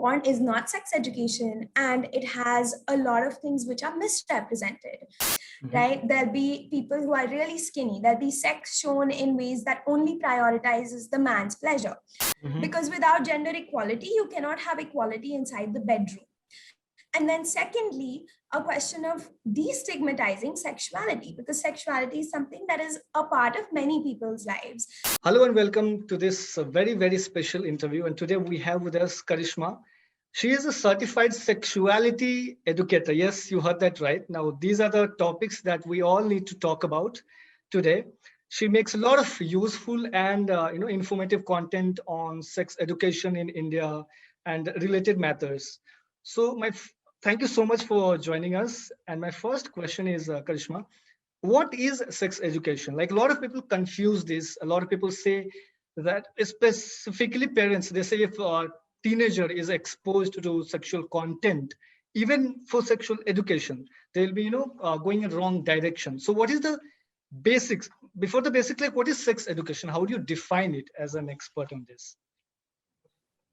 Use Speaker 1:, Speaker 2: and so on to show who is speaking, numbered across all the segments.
Speaker 1: porn is not sex education, and it has a lot of things which are misrepresented, right? There'll be people who are really skinny. There'll be sex shown in ways that only prioritizes the man's pleasure. Because without gender equality, you cannot have equality inside the bedroom. And then secondly, a question of destigmatizing sexuality, because sexuality is something that is a part of many people's lives.
Speaker 2: Hello and welcome to this very, very special interview. And today we have with us Karishma. She is a certified sexuality educator. Yes, you heard that right. Now, these are the topics that we all need to talk about today. She makes a lot of useful and informative content on sex education in India and related matters. So, thank you so much for joining us. And my first question is, Karishma, what is sex education? Like a lot of people confuse this. A lot of people say that, specifically parents, they say if a teenager is exposed to sexual content, even for sexual education, they'll be going in wrong direction. So what is the basics? Before the basics, like what is sex education? How do you define it as an expert on this?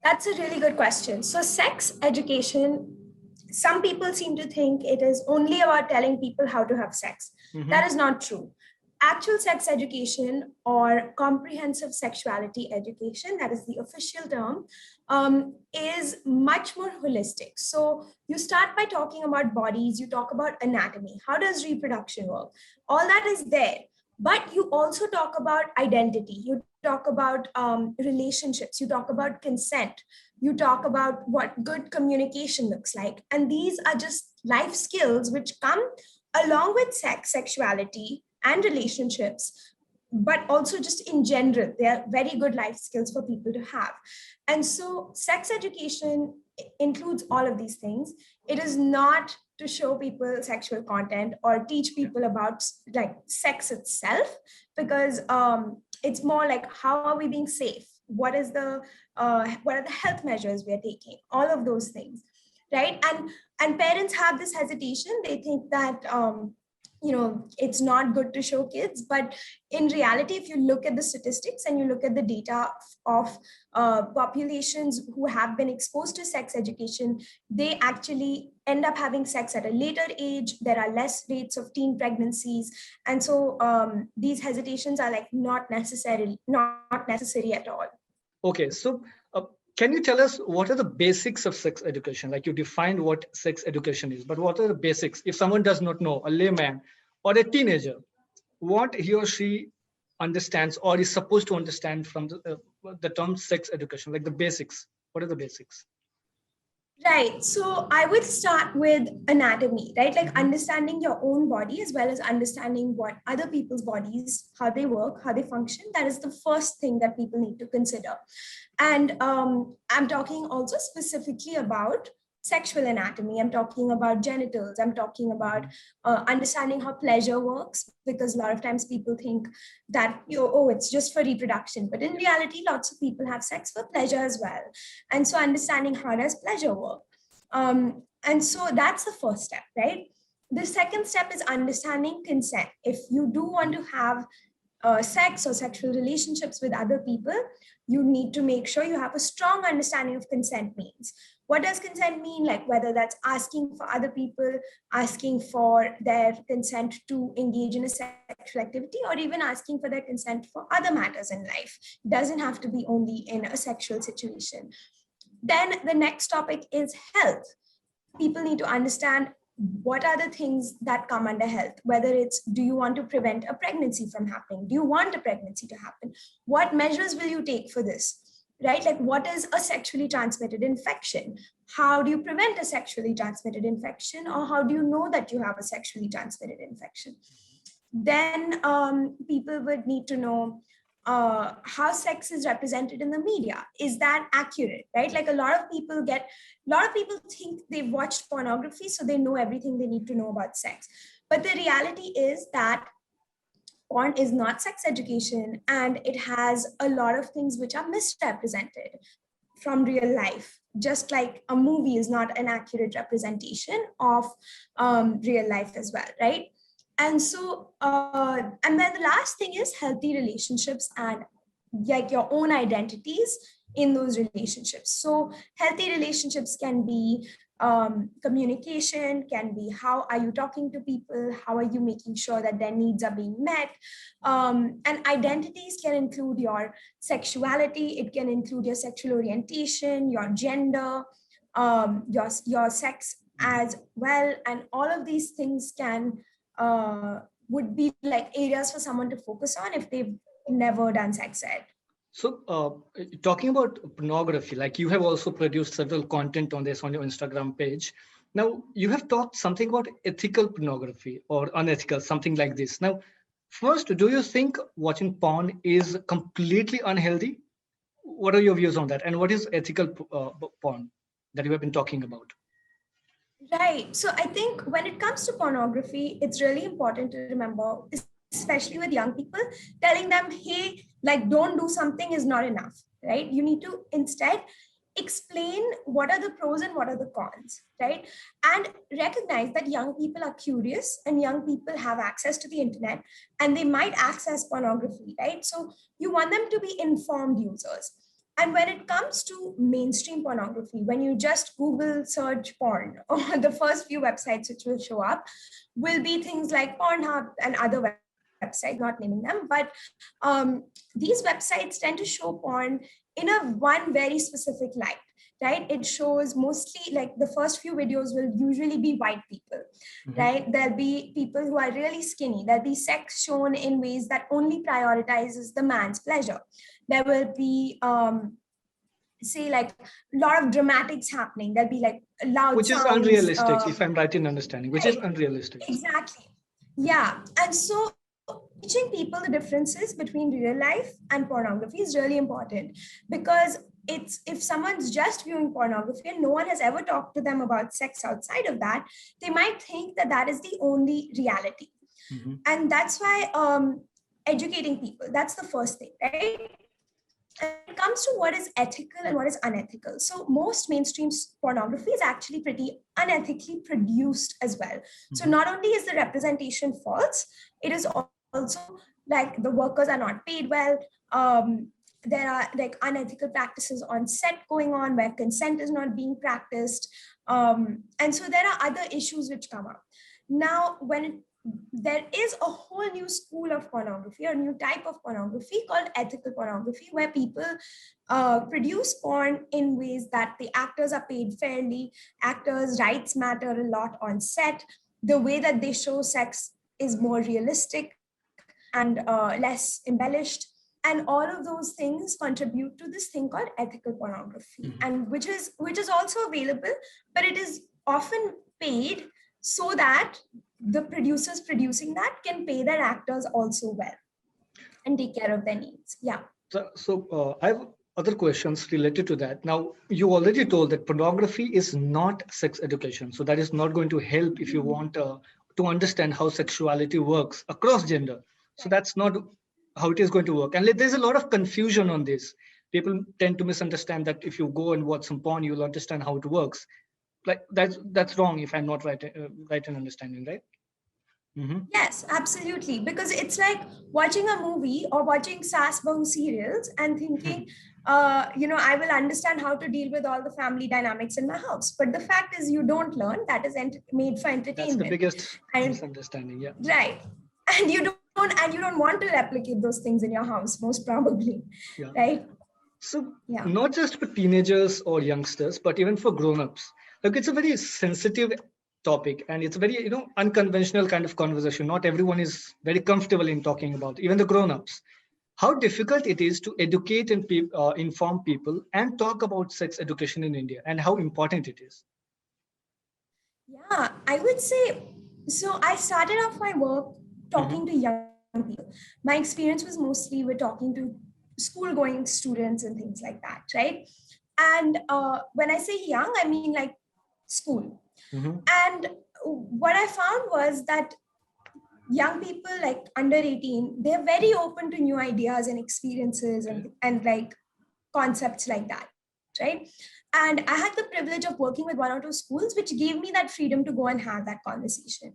Speaker 1: That's a really good question. So sex education, some people seem to think it is only about telling people how to have sex. That is not true. Actual sex education, or comprehensive sexuality education, that is the official term, is much more holistic. So you start by talking about bodies, you talk about anatomy, how does reproduction work? All that is there. But you also talk about identity, you talk about relationships, you talk about consent, you talk about what good communication looks like. And these are just life skills which come along with sex, sexuality, and relationships, but also just in general, they are very good life skills for people to have. And so sex education includes all of these things. It is not to show people sexual content or teach people about like sex itself, because it's more like, how are we being safe? What are the health measures we are taking? All of those things, right? And parents have this hesitation. They think that it's not good to show kids, but in reality, if you look at the statistics and you look at the data of populations who have been exposed to sex education, they actually end up having sex at a later age. There are less rates of teen pregnancies, and so these hesitations are like not necessary at all.
Speaker 2: Okay, so can you tell us what are the basics of sex education? Like you defined what sex education is, but what are the basics? If someone does not know, a layman or a teenager, what he or she understands or is supposed to understand from the term sex education, like the basics. What are the basics?
Speaker 1: Right. So I would start with anatomy, right? Like understanding your own body as well as understanding what other people's bodies, how they work, how they function. That is the first thing that people need to consider. And I'm talking also specifically about sexual anatomy. I'm talking about genitals. I'm talking about understanding how pleasure works, because a lot of times people think that, it's just for reproduction. But in reality, lots of people have sex for pleasure as well. And so understanding how does pleasure work. And so that's the first step, right? The second step is understanding consent. If you do want to have sex or sexual relationships with other people, you need to make sure you have a strong understanding of consent means. What does consent mean? Like whether that's asking for other people, asking for their consent to engage in a sexual activity, or even asking for their consent for other matters in life. It doesn't have to be only in a sexual situation. Then the next topic is health. People need to understand what are the things that come under health, whether it's, do you want to prevent a pregnancy from happening? Do you want a pregnancy to happen? What measures will you take for this? Right? Like, what is a sexually transmitted infection? How do you prevent a sexually transmitted infection? Or how do you know that you have a sexually transmitted infection? Then people would need to know how sex is represented in the media. Is that accurate, right? Like a lot of people think they've watched pornography, so they know everything they need to know about sex. But the reality is that porn is not sex education, and it has a lot of things which are misrepresented from real life, just like a movie is not an accurate representation of real life as well, right? And so, and then the last thing is healthy relationships and like your own identities in those relationships. So healthy relationships can be communication, can be how are you talking to people, how are you making sure that their needs are being met. And identities can include your sexuality, it can include your sexual orientation, your gender, your sex as well. And all of these things can would be like areas for someone to focus on if they've never done sex ed.
Speaker 2: So, talking about pornography, like you have also produced several content on this on your Instagram page. Now, you have talked something about ethical pornography or unethical, something like this. Now, first, do you think watching porn is completely unhealthy? What are your views on that? And what is ethical porn that you have been talking about?
Speaker 1: Right. So I think when it comes to pornography, it's really important to remember, especially with young people, telling them, hey, like, don't do something is not enough, right? You need to instead explain what are the pros and what are the cons, right? And recognize that young people are curious and young people have access to the internet and they might access pornography, right? So you want them to be informed users. And when it comes to mainstream pornography, when you just Google search porn, or the first few websites which will show up will be things like Pornhub and other websites, not naming them, but these websites tend to show porn in a one very specific light, right? It shows mostly like the first few videos will usually be white people, right? There'll be people who are really skinny. There'll be sex shown in ways that only prioritizes the man's pleasure. There will be say like a lot of dramatics happening. There'll be like loud
Speaker 2: Which is
Speaker 1: sounds.
Speaker 2: unrealistic, if I'm right in understanding, which is
Speaker 1: Right,
Speaker 2: unrealistic.
Speaker 1: exactly. Yeah. And so teaching people the differences between real life and pornography is really important, because it's if someone's just viewing pornography and no one has ever talked to them about sex outside of that, they might think that that is the only reality. And that's why educating people, that's the first thing, right? And when it comes to what is ethical and what is unethical, so most mainstream pornography is actually pretty unethically produced as well. So not only is the representation false, it is also like the workers are not paid well. There are like unethical practices on set going on where consent is not being practiced. And so there are other issues which come up. Now, there is a whole new school of pornography or new type of pornography called ethical pornography, where people produce porn in ways that the actors are paid fairly, actors' rights matter a lot on set, the way that they show sex is more realistic and less embellished. And all of those things contribute to this thing called ethical pornography, and which is also available, but it is often paid so that the producers producing that can pay their actors also well and take care of their needs. Yeah.
Speaker 2: So I have other questions related to that. Now, you already told that pornography is not sex education. So that is not going to help if you want to understand how sexuality works across gender. So that's not how it is going to work. And there's a lot of confusion on this. People tend to misunderstand that if you go and watch some porn, you'll understand how it works. Like that's wrong if I'm not right in understanding, right?
Speaker 1: Yes, absolutely. Because it's like watching a movie or watching Sass Bahu serials and thinking, I will understand how to deal with all the family dynamics in my house. But the fact is, you don't learn. That is made for
Speaker 2: That's the
Speaker 1: entertainment.
Speaker 2: biggest
Speaker 1: And
Speaker 2: misunderstanding. Yeah.
Speaker 1: right. And you don't want to replicate those things in your house, most probably.
Speaker 2: Yeah.
Speaker 1: Right.
Speaker 2: So
Speaker 1: Yeah.
Speaker 2: not just for teenagers or youngsters, but even for grown-ups. Like it's a very sensitive topic and it's a very, unconventional kind of conversation. Not everyone is very comfortable in talking about, even the grown-ups. How difficult it is to educate and inform people and talk about sex education in India and how important it is.
Speaker 1: Yeah, I would say so. I started off my work talking to young people. My experience was mostly with talking to school going students and things like that, right? And when I say young, I mean like school. And what I found was that young people like under 18, they're very open to new ideas and experiences and like concepts like that, right? And I had the privilege of working with one or two schools, which gave me that freedom to go and have that conversation.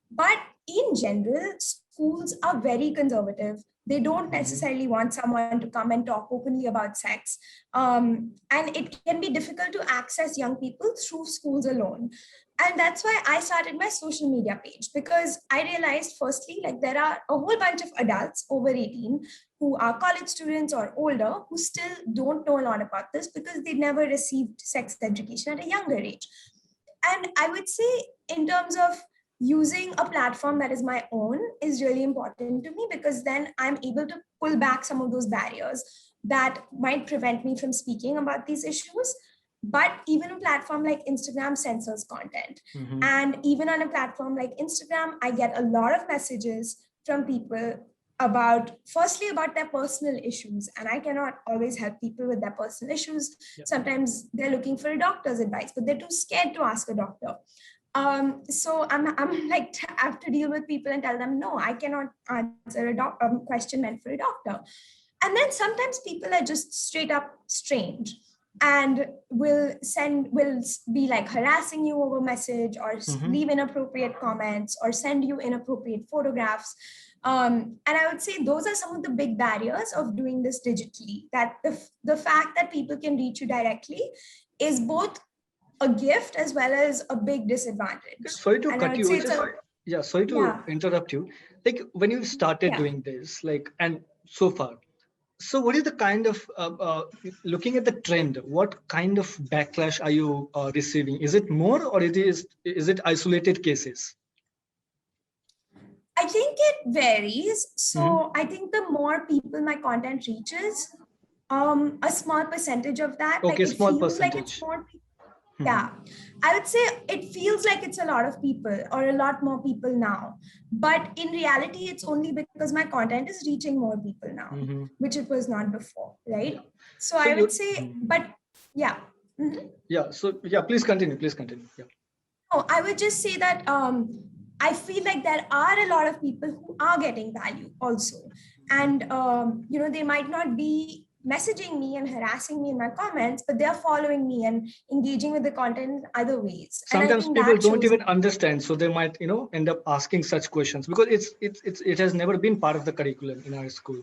Speaker 1: But in general, schools schools are very conservative. They don't necessarily want someone to come and talk openly about sex. And it can be difficult to access young people through schools alone. And that's why I started my social media page, because I realized, firstly, like there are a whole bunch of adults over 18 who are college students or older who still don't know a lot about this because they never received sex education at a younger age. And I would say, in terms of using a platform that is my own, is really important to me, because then I'm able to pull back some of those barriers that might prevent me from speaking about these issues. But even a platform like Instagram censors content. And even on a platform like Instagram, I get a lot of messages from people about, firstly, about their personal issues. And I cannot always help people with their personal issues. Sometimes they're looking for a doctor's advice, but they're too scared to ask a doctor. So I'm like, I have to deal with people and tell them, no, I cannot answer a question meant for a doctor. And then sometimes people are just straight up strange and will be like harassing you over message, or leave inappropriate comments, or send you inappropriate photographs. And I would say those are some of the big barriers of doing this digitally, that the fact that people can reach you directly is both a gift as well as a big disadvantage.
Speaker 2: Sorry to
Speaker 1: And
Speaker 2: cut
Speaker 1: I would
Speaker 2: you.
Speaker 1: say it's
Speaker 2: Sorry to interrupt you. Like when you started
Speaker 1: yeah.
Speaker 2: doing this, like, and so far, so what is the kind of, looking at the trend, what kind of backlash are you receiving? Is it more, or is it isolated cases?
Speaker 1: I think it varies. So I think the more people my content reaches, a small percentage of that, like
Speaker 2: Okay,
Speaker 1: it
Speaker 2: small
Speaker 1: feels like it's
Speaker 2: percentage.
Speaker 1: more people. Yeah, I would say it feels like it's a lot of people, or a lot more people now. But in reality, it's only because my content is reaching more people now, which it was not before, right?
Speaker 2: Yeah.
Speaker 1: So
Speaker 2: So
Speaker 1: I
Speaker 2: you,
Speaker 1: would say, but yeah.
Speaker 2: yeah. So yeah, please continue. Please continue. Yeah.
Speaker 1: Oh, I would just say that I feel like there are a lot of people who are getting value also. And, they might not be messaging me and harassing me in my comments, but they're following me and engaging with the content in other ways. And I
Speaker 2: Sometimes
Speaker 1: think
Speaker 2: people
Speaker 1: that
Speaker 2: don't
Speaker 1: shows.
Speaker 2: even understand, so they might, end up asking such questions because it has never been part of the curriculum in our school.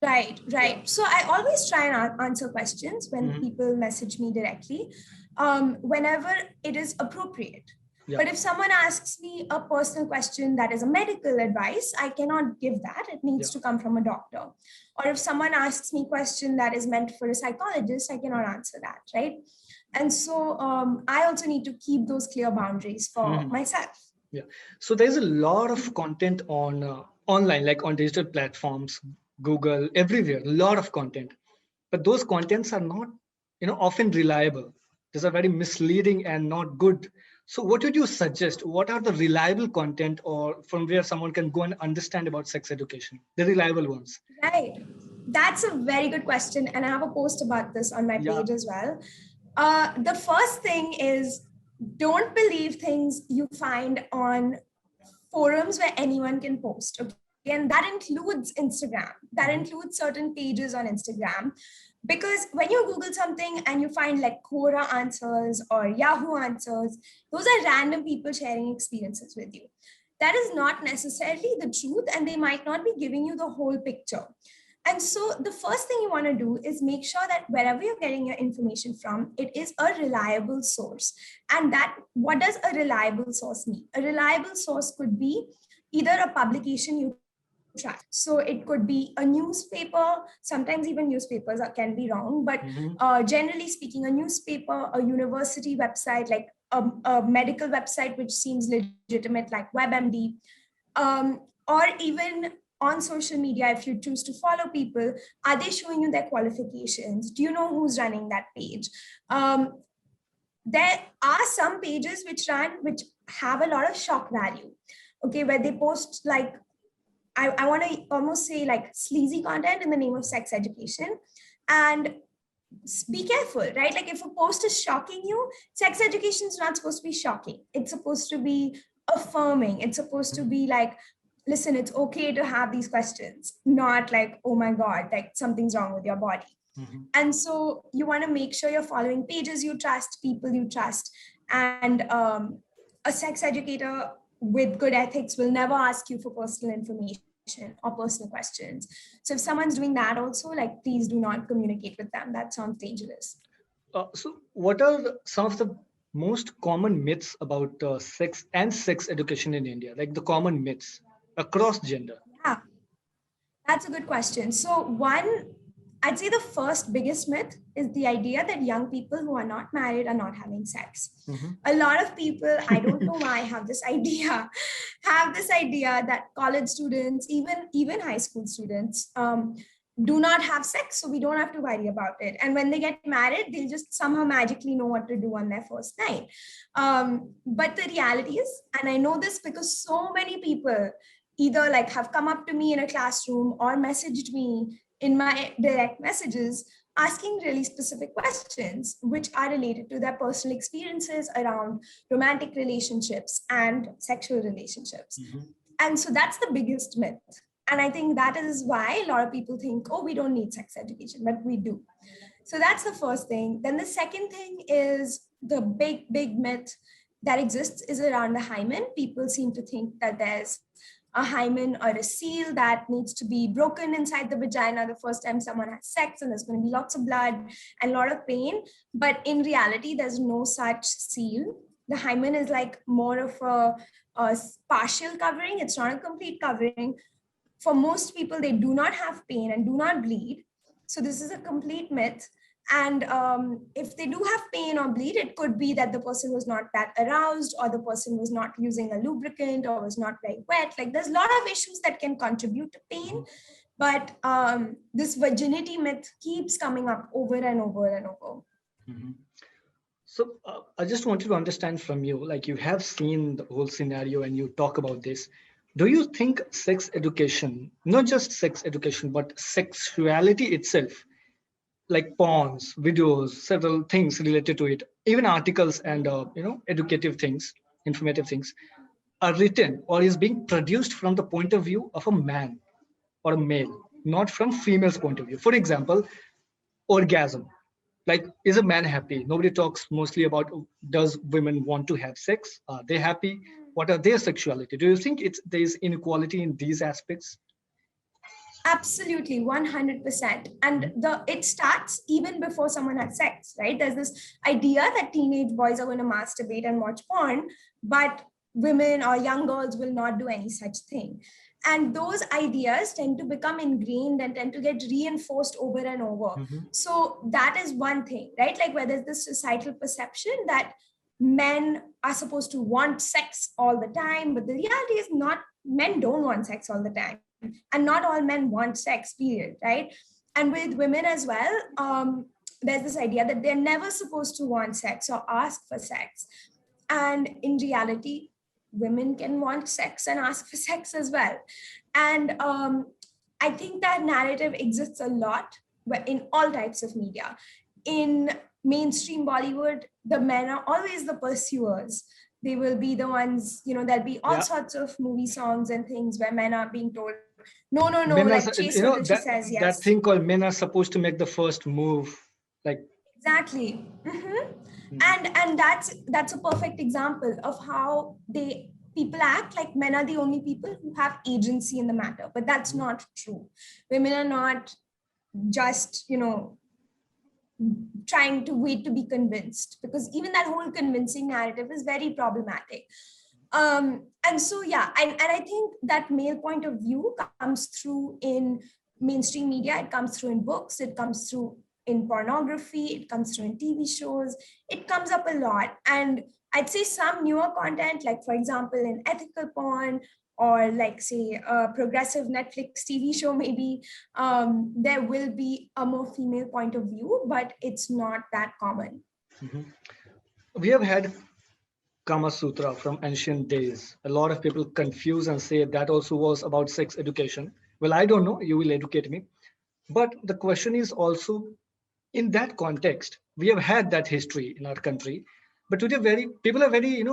Speaker 1: Right,
Speaker 2: Yeah.
Speaker 1: right. So I always try and answer questions when people message me directly, whenever it is appropriate.
Speaker 2: Yeah.
Speaker 1: But if someone asks me a personal question that is a medical advice, I cannot give that. It needs to come from a doctor. Or if someone asks me a question that is meant for a psychologist, I cannot answer that, right? And so I also need to keep those clear boundaries for myself.
Speaker 2: Yeah. So there's a lot of content on online, like on digital platforms, Google, everywhere, a lot of content. But those contents are not, often reliable. These are very misleading and not good. So what would you suggest? What are the reliable content, or from where someone can go and understand about sex education? The reliable ones.
Speaker 1: Right. That's a very good question. And I have a post about this on my
Speaker 2: Yeah.
Speaker 1: page as well. The first thing is, don't believe things you find on forums where anyone can post. Okay. And that includes Instagram. That includes certain pages on Instagram. Because when you Google something and you find like Quora answers or Yahoo answers, those are random people sharing experiences with you. That is not necessarily the truth, and they might not be giving you the whole picture. And so the first thing you want to do is make sure that wherever you're getting your information from, it is a reliable source. And that, what does a reliable source mean? A reliable source could be either a publication you trust. So it could be a newspaper. Sometimes even newspapers can be wrong, but generally speaking, a newspaper, a university website, like a medical website which seems legitimate, like WebMD, or even on social media, if you choose to follow people, are they showing you their qualifications? Do you know who's running that page? There are some pages which have a lot of shock value, okay, where they post like, I want to almost say like sleazy content in the name of sex education. And be careful, right? Like if a post is shocking you, sex education is not supposed to be shocking. It's supposed to be affirming. It's supposed to be like, listen, it's okay to have these questions, not like, oh my God, like something's wrong with your body. And so you want to make sure you're following pages you trust, people you trust. And a sex educator with good ethics will never ask you for personal information or personal questions. So if someone's doing that also, like, please do not communicate with them. That sounds dangerous.
Speaker 2: So, what are some of the most common myths about sex and sex education in India? Like the common myths across gender.
Speaker 1: Yeah, that's a good question. So, one, I'd say the first biggest myth is the idea that young people who are not married are not having sex.
Speaker 2: Mhm.
Speaker 1: A lot of people, I don't know why, have this idea that college students, even high school students, do not have sex, so we don't have to worry about it. And when they get married, they'll just somehow magically know what to do on their first night. But the reality is, and I know this because so many people either like have come up to me in a classroom or messaged me in my direct messages asking really specific questions which are related to their personal experiences around romantic relationships and sexual relationships.
Speaker 2: Mhm.
Speaker 1: And so that's the biggest myth. And I think that is why a lot of people think, oh, we don't need sex education, but we do. So that's the first thing. Then the second thing is the big myth that exists is around the hymen. People seem to think that there's a hymen or a seal that needs to be broken inside the vagina the first time someone has sex, and there's going to be lots of blood and a lot of pain. But in reality, there's no such seal. The hymen is like more of a partial covering, it's not a complete covering. For most people, they do not have pain and do not bleed. So this is a complete myth. And if they do have pain or bleed, it could be that the person was not that aroused, or the person was not using a lubricant, or was not very wet. Like, there's a lot of issues that can contribute to pain. But this virginity myth keeps coming up over and over and over.
Speaker 2: Mhm. So, I just wanted to understand from you, like you have seen the whole scenario and you talk about this. Do you think sex education, not just sex education, but sexuality itself, like porns, videos, several things related to it, even articles and educative things, informative things, are written or is being produced from the point of view of a man or a male, not from female's point of view. For example, orgasm. Like, is a man happy? Nobody talks mostly about does women want to have sex? Are they happy? What are their sexuality? Do you think there is inequality in these aspects?
Speaker 1: Absolutely, 100%. And it starts even before someone has sex, right? There's this idea that teenage boys are going to masturbate and watch porn, but women or young girls will not do any such thing. And those ideas tend to become ingrained and tend to get reinforced over and over.
Speaker 2: Mhm.
Speaker 1: So that is one thing, right? Like, where there's this societal perception that men are supposed to want sex all the time, but the reality is not, men don't want sex all the time, and not all men want sex, period, right? And with women as well, there's this idea that they're never supposed to want sex or ask for sex. And in reality, women can want sex and ask for sex as well. And I think that narrative exists a lot in all types of media. In mainstream Bollywood, the men are always the pursuers. They will be the ones, there'll be all
Speaker 2: Yeah,
Speaker 1: sorts of movie songs and things where men are being told, no, no, no,
Speaker 2: men are,
Speaker 1: like, chase her till she says
Speaker 2: that
Speaker 1: yes.
Speaker 2: thing called men are supposed to make the first move. Like,
Speaker 1: Exactly.
Speaker 2: mhm,
Speaker 1: And that's a perfect example of how they people act like men are the only people who have agency in the matter, but that's
Speaker 2: mhm,
Speaker 1: not true. Women are not just trying to wait to be convinced, because even that whole convincing narrative is very problematic. And so, yeah, and I think that male point of view comes through in mainstream media, it comes through in books, it comes through in pornography, it comes through in TV shows, it comes up a lot. And I'd say some newer content, like for example in ethical porn, or like say a progressive Netflix TV show, maybe there will be a more female point of view, but it's not that common.
Speaker 2: mhm. We have had Kamasutra from ancient days. A lot of people confuse and say that also was about sex education. Well, I don't know. You will educate me. But the question is also, in that context, we have had that history in our country. But today, very people are very,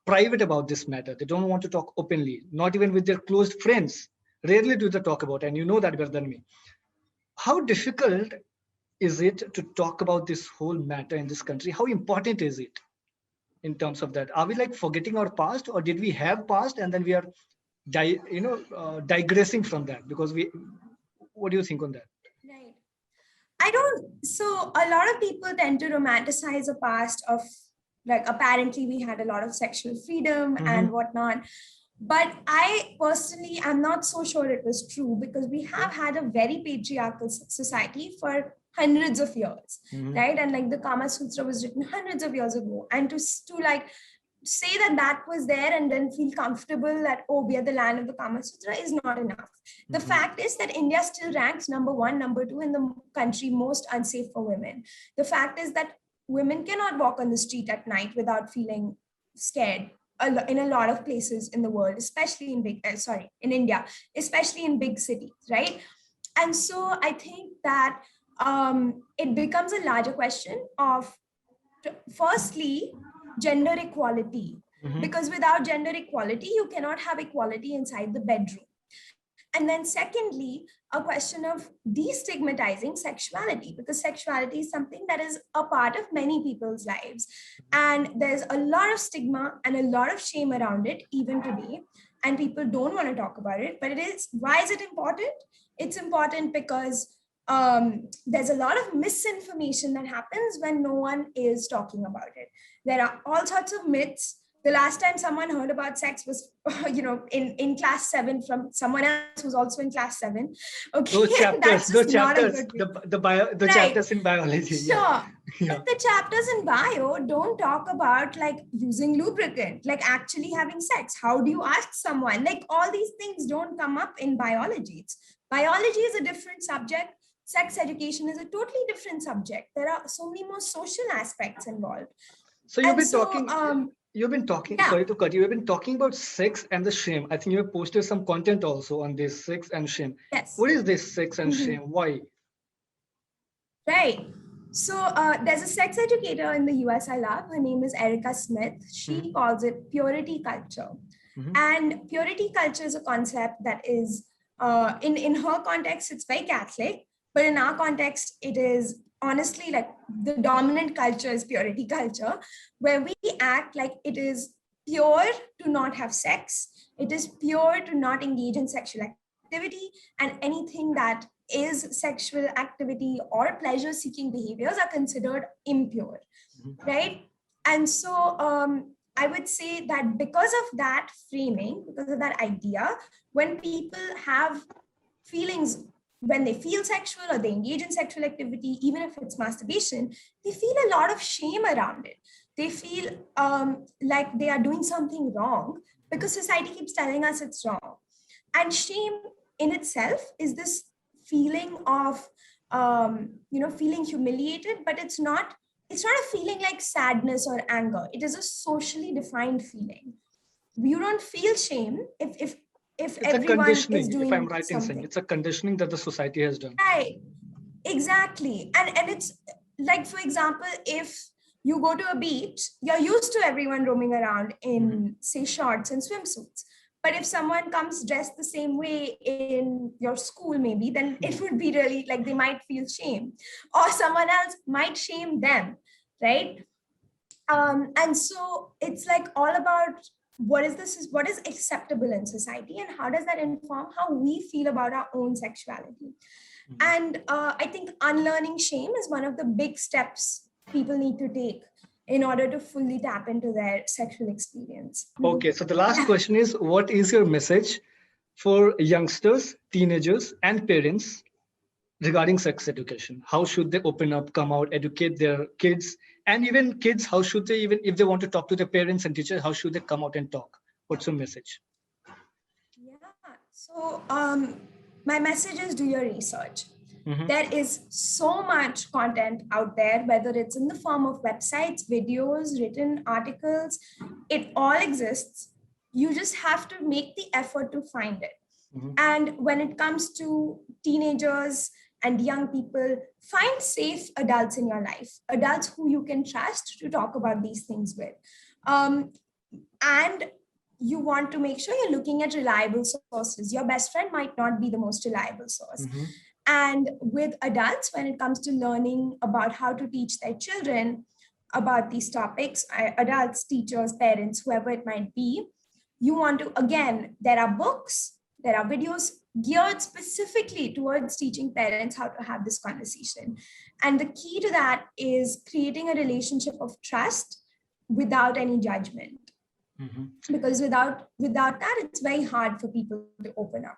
Speaker 2: private about this matter. They don't want to talk openly, not even with their close friends. Rarely do they talk about, and you know that better than me. How difficult is it to talk about this whole matter in this country? How important is it? in terms of that? Are we like forgetting our past, or did we have past and then we are digressing from that? Because what do you think on that?
Speaker 1: Right. I don't, so a lot of people tend to romanticize a past of like, apparently we had a lot of sexual freedom and whatnot. But I personally am not so sure it was true, because we have had a very patriarchal society for hundreds of years, right? And like the Kamasutra was written hundreds of years ago. And to like say that that was there and then feel comfortable that, oh, we are the land of the Kama Sutra is not enough. The fact is that India still ranks number one, number two in the country most unsafe for women. The fact is that women cannot walk on the street at night without feeling scared in a lot of places in the world, especially in in India, especially in big cities, right? And so I think that it becomes a larger question of, firstly, gender equality, because without gender equality, you cannot have equality inside the bedroom. And then secondly, a question of destigmatizing sexuality, because sexuality is something that is a part of many people's lives. And there's a lot of stigma and a lot of shame around it, even today. And people don't want to talk about it. But why is it important? It's important because there's a lot of misinformation that happens when no one is talking about it. There are all sorts of myths. The last time someone heard about sex was, in class 7 from someone else who's also in class 7. Okay,
Speaker 2: those
Speaker 1: that's not a
Speaker 2: chapters,
Speaker 1: good
Speaker 2: the right. Chapters in biology.
Speaker 1: Sure.
Speaker 2: Yeah.
Speaker 1: But the chapters in bio don't talk about like using lubricant, like actually having sex. How do you ask someone? Like all these things don't come up in biology. Biology is a different subject. Sex education is a totally different subject. There are so many more social aspects involved.
Speaker 2: So you've been talking,
Speaker 1: yeah.
Speaker 2: sorry to cut you, you've been talking about sex and the shame. I think you have posted some content also on this sex and shame.
Speaker 1: Yes.
Speaker 2: What is this sex and shame? Why?
Speaker 1: Right. So there's a sex educator in the US I love. Her name is Erica Smith. She calls it purity culture. And purity culture is a concept that is, in her context, it's very Catholic. But in our context, it is honestly like the dominant culture is purity culture, where we act like it is pure to not have sex. It is pure to not engage in sexual activity, and anything that is sexual activity or pleasure seeking behaviors are considered impure, right? And so I would say that because of that framing, because of that idea, when people have feelings, when they feel sexual or they engage in sexual activity, even if it's masturbation, they feel a lot of shame around it. They feel like they are doing something wrong because society keeps telling us it's wrong. And shame in itself is this feeling of, feeling humiliated, but it's not a feeling like sadness or anger. It is a socially defined feeling. You don't feel shame if
Speaker 2: It's
Speaker 1: everyone
Speaker 2: a
Speaker 1: is
Speaker 2: conditioning, if I'm
Speaker 1: doing
Speaker 2: right in saying.
Speaker 1: something.
Speaker 2: It's a conditioning that the society has done.
Speaker 1: Right. Exactly. And it's like, for example, if you go to a beach, you're used to everyone roaming around in, say, shorts and swimsuits. But if someone comes dressed the same way in your school, maybe, then it would be really like they might feel shame, or someone else might shame them, right? And so it's like all about what is acceptable in society, and how does that inform how we feel about our own sexuality. And I think unlearning shame is one of the big steps people need to take in order to fully tap into their sexual experience.
Speaker 2: Okay, so the last question is, what is your message for youngsters, teenagers, and parents regarding sex education? How should they open up, come out, educate their kids, and even kids, how should they, even if they want to talk to their parents and teachers, how should they come out and talk? What's your message?
Speaker 1: Yeah, so my message is, do your research. There is so much content out there, whether it's in the form of websites, videos, written articles, it all exists. You just have to make the effort to find it. And when it comes to teenagers and young people, find safe adults in your life, adults who you can trust to talk about these things with. And you want to make sure you're looking at reliable sources. Your best friend might not be the most reliable source. And with adults, when it comes to learning about how to teach their children, about these topics, adults, teachers, parents, whoever it might be, you want to, again, there are books, there are videos geared specifically towards teaching parents how to have this conversation. And the key to that is creating a relationship of trust without any judgment. Because without that, it's very hard for people to open up.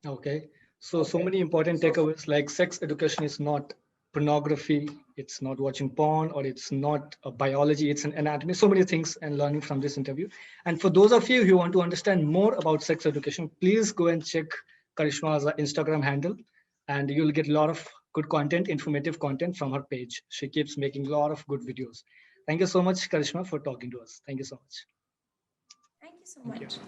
Speaker 2: Okay. So many important takeaways, like sex education is not pornography, it's not watching porn, or it's not a biology, it's an anatomy. So many things and learning from this interview. And for those of you who want to understand more about sex education, please go and check Karishma's Instagram handle, and you'll get a lot of good content, informative content from her page. She keeps making a lot of good videos. Thank you so much, Karishma, for talking to us. Thank you so much.
Speaker 1: Thank you so much.